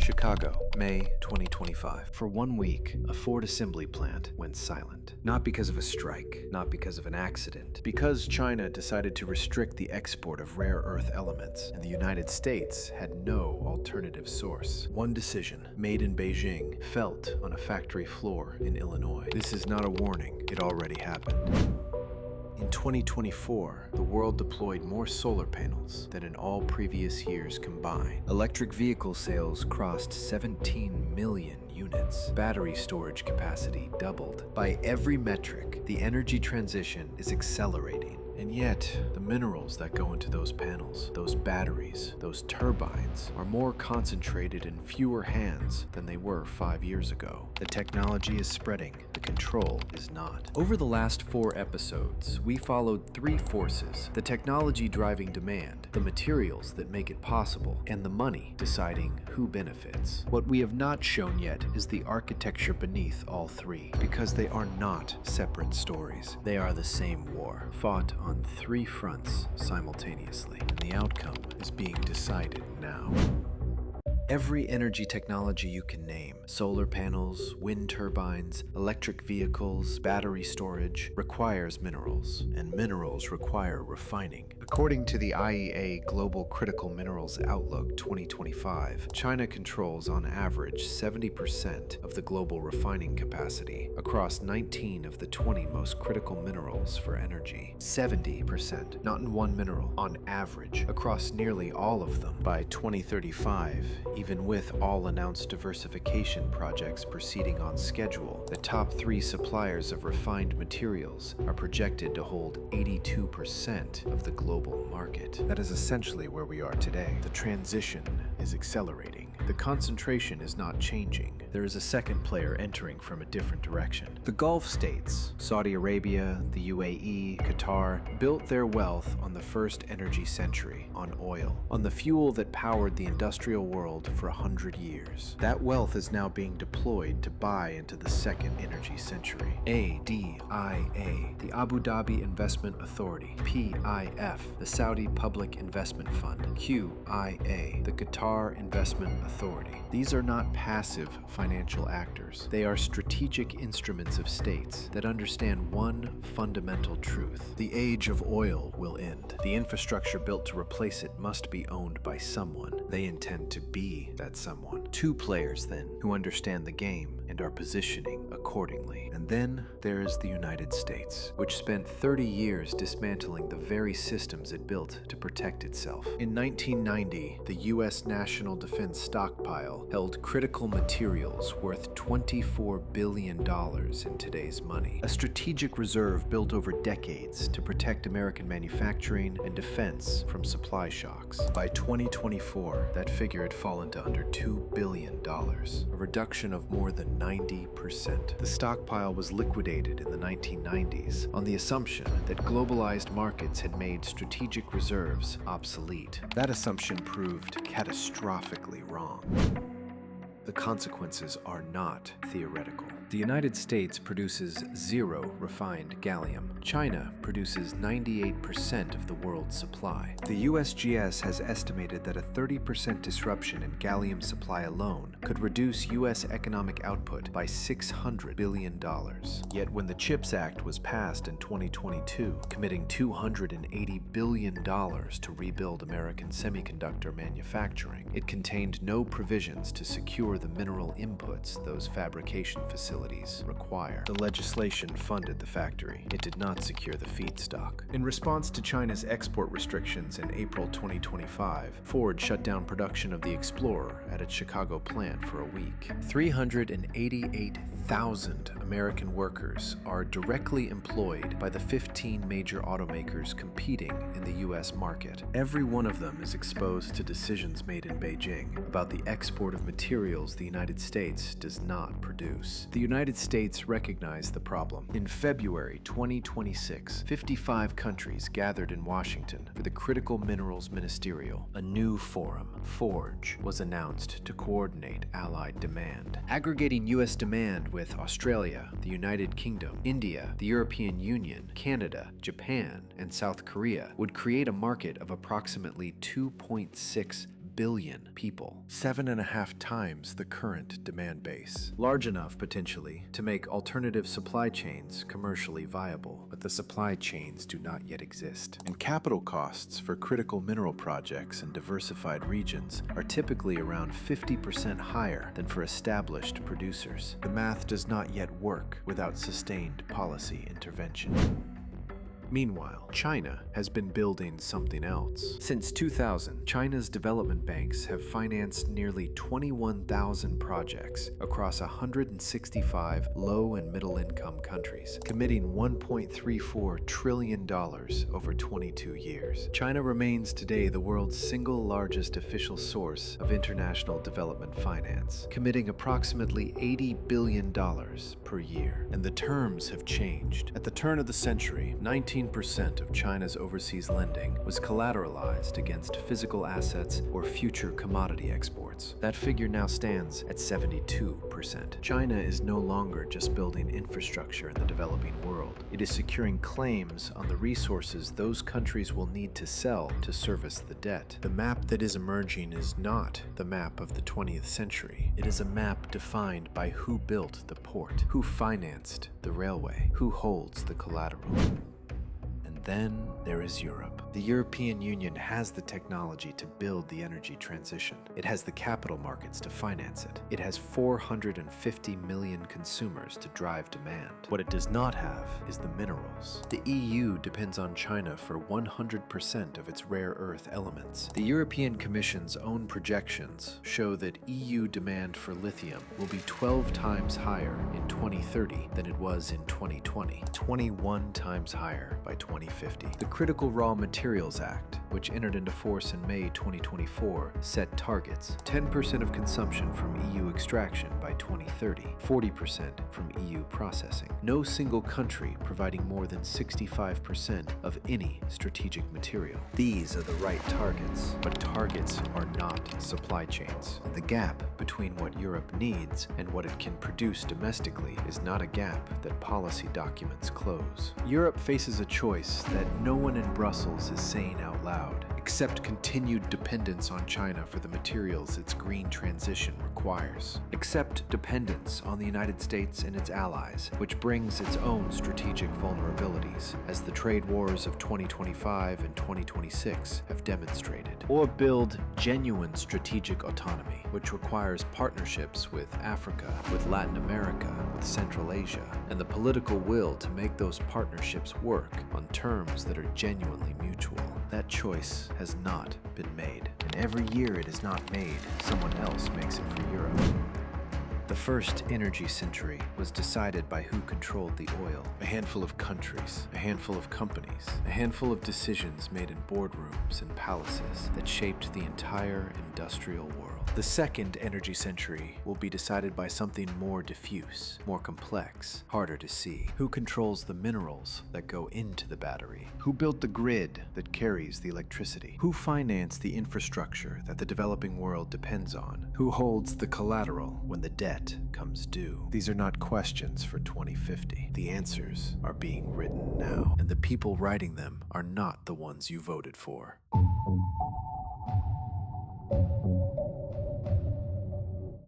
Chicago, May 2025. For 1 week, a Ford assembly plant went silent. Not because of a strike, not because of an accident, because China decided to restrict the export of rare earth elements, and the United States had no alternative source. One decision, made in Beijing, felt on a factory floor in Illinois. This is not a warning, it already happened. In 2024, the world deployed more solar panels than in all previous years combined. Electric vehicle sales crossed 17 million units. Battery storage capacity doubled. By every metric, the energy transition is accelerating. And yet, the minerals that go into those panels, those batteries, those turbines, are more concentrated in fewer hands than they were 5 years ago. The technology is spreading, the control is not. Over the last 4 episodes, we followed 3 forces: the technology driving demand, the materials that make it possible, and the money deciding who benefits. What we have not shown yet is the architecture beneath all 3, because they are not separate stories. They are the same war, fought on 3 fronts simultaneously, and the outcome is being decided now. Every energy technology you can name, solar panels, wind turbines, electric vehicles, battery storage, requires minerals, and minerals require refining. According to the IEA Global Critical Minerals Outlook 2025, China controls on average 70% of the global refining capacity across 19 of the 20 most critical minerals for energy. 70%, not in one mineral, on average, across nearly all of them. By 2035, even with all announced diversification projects proceeding on schedule, the top 3 suppliers of refined materials are projected to hold 82% of the global market. That is essentially where we are today. The transition is accelerating. The concentration is not changing. There is a second player entering from a different direction. The Gulf states, Saudi Arabia, the UAE, Qatar, built their wealth on the first energy century, on oil, on the fuel that powered the industrial world for 100 years. That wealth is now being deployed to buy into the second energy century. ADIA, the Abu Dhabi Investment Authority, PIF, the Saudi Public Investment Fund, QIA, the Qatar Investment Authority. These are not passive financial actors. They are strategic instruments of states that understand one fundamental truth: the age of oil will end. The infrastructure built to replace it must be owned by someone. They intend to be that someone. 2 players, then, who understand the game and are positioning accordingly. And then there is the United States, which spent 30 years dismantling the very systems it built to protect itself. In 1990, the U.S. National Defense Stockpile held critical materials worth $24 billion in today's money. A strategic reserve built over decades to protect American manufacturing and defense from supply shocks. By 2024, that figure had fallen to under $2 billion, a reduction of more than 90%. The stockpile was liquidated in the 1990s on the assumption that globalized markets had made strategic reserves obsolete. That assumption proved catastrophically wrong. The consequences are not theoretical. The United States produces 0 refined gallium. China produces 98% of the world's supply. The USGS has estimated that a 30% disruption in gallium supply alone could reduce U.S. economic output by $600 billion. Yet when the CHIPS Act was passed in 2022, committing $280 billion to rebuild American semiconductor manufacturing, it contained no provisions to secure the mineral inputs those fabrication facilities require. The legislation funded the factory. It did not secure the feedstock. In response to China's export restrictions in April 2025, Ford shut down production of the Explorer at its Chicago plant for a week. 388,000 American workers are directly employed by the 15 major automakers competing in the U.S. market. Every one of them is exposed to decisions made in Beijing about the export of materials the United States does not produce. The United States recognized the problem. In February 2026, 55 countries gathered in Washington for the Critical Minerals Ministerial. A new forum, FORGE, was announced to coordinate allied demand. Aggregating U.S. demand with Australia, the United Kingdom, India, the European Union, Canada, Japan, and South Korea would create a market of approximately $2.6 billion people, 7.5 times the current demand base. Large enough, potentially, to make alternative supply chains commercially viable, but the supply chains do not yet exist. And capital costs for critical mineral projects in diversified regions are typically around 50% higher than for established producers. The math does not yet work without sustained policy intervention. Meanwhile, China has been building something else. Since 2000, China's development banks have financed nearly 21,000 projects across 165 low and middle-income countries, committing $1.34 trillion over 22 years. China remains today the world's single largest official source of international development finance, committing approximately $80 billion per year. And the terms have changed. At the turn of the century, 19% of China's overseas lending was collateralized against physical assets or future commodity exports. That figure now stands at 72%. China is no longer just building infrastructure in the developing world. It is securing claims on the resources those countries will need to sell to service the debt. The map that is emerging is not the map of the 20th century. It is a map defined by who built the port, who financed the railway, who holds the collateral. Then there is Europe. The European Union has the technology to build the energy transition. It has the capital markets to finance it. It has 450 million consumers to drive demand. What it does not have is the minerals. The EU depends on China for 100% of its rare earth elements. The European Commission's own projections show that EU demand for lithium will be 12 times higher in 2030 than it was in 2020, 21 times higher by 2050. The Critical Raw Materials Act, which entered into force in May 2024, set targets: 10% of consumption from EU extraction by 2030, 40% from EU processing. No single country providing more than 65% of any strategic material. These are the right targets, but targets are not supply chains. And the gap between what Europe needs and what it can produce domestically is not a gap that policy documents close. Europe faces a choice that no one in Brussels is saying out loud: accept continued dependence on China for the materials its green transition requires. Accept dependence on the United States and its allies, which brings its own strategic vulnerabilities, as the trade wars of 2025 and 2026 have demonstrated. Or build genuine strategic autonomy, which requires partnerships with Africa, with Latin America, with Central Asia, and the political will to make those partnerships work on terms that are genuinely mutual. That choice has not been made, and every year it is not made, someone else makes it for Europe. The first energy century was decided by who controlled the oil. A handful of countries, a handful of companies, a handful of decisions made in boardrooms and palaces that shaped the entire industrial world. The second energy century will be decided by something more diffuse, more complex, harder to see. Who controls the minerals that go into the battery? Who built the grid that carries the electricity? Who financed the infrastructure that the developing world depends on? Who holds the collateral when the debt comes due? These are not questions for 2050. The answers are being written now, and the people writing them are not the ones you voted for.